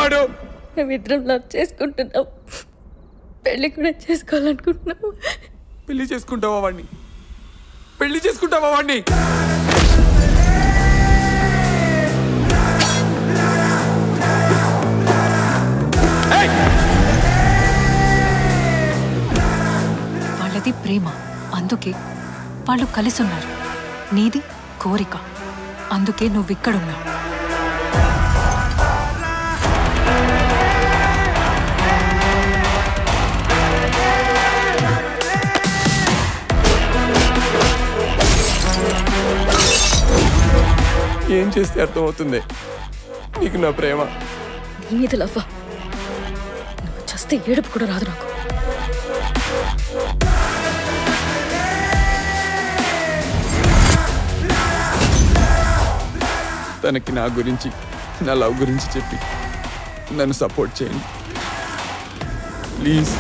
వాడు? మేమిద్దరం లవ్ చేసుకుంటున్నాం, పెళ్లి కూడా చేసుకోవాలనుకుంటున్నాం. పెళ్లి చేసుకుంటావా వాడిని? పెళ్లి చేసుకుంటావా వాడిని? వాళ్ళది ప్రేమ, అందుకే వాళ్ళు కలిసి ఉన్నారు. నీది కోరిక, అందుకే నువ్విక్కడున్నావు. ఏం చేస్తే అర్థమవుతుంది నీకు నా ప్రేమ? నీ మీద లవ్వా? నువ్వు చస్తే ఏడుపు కూడా రాదు నాకు. తనకి నా గురించి, నా లవ్ గురించి చెప్పి నన్ను సపోర్ట్ చేయండి ప్లీజ్.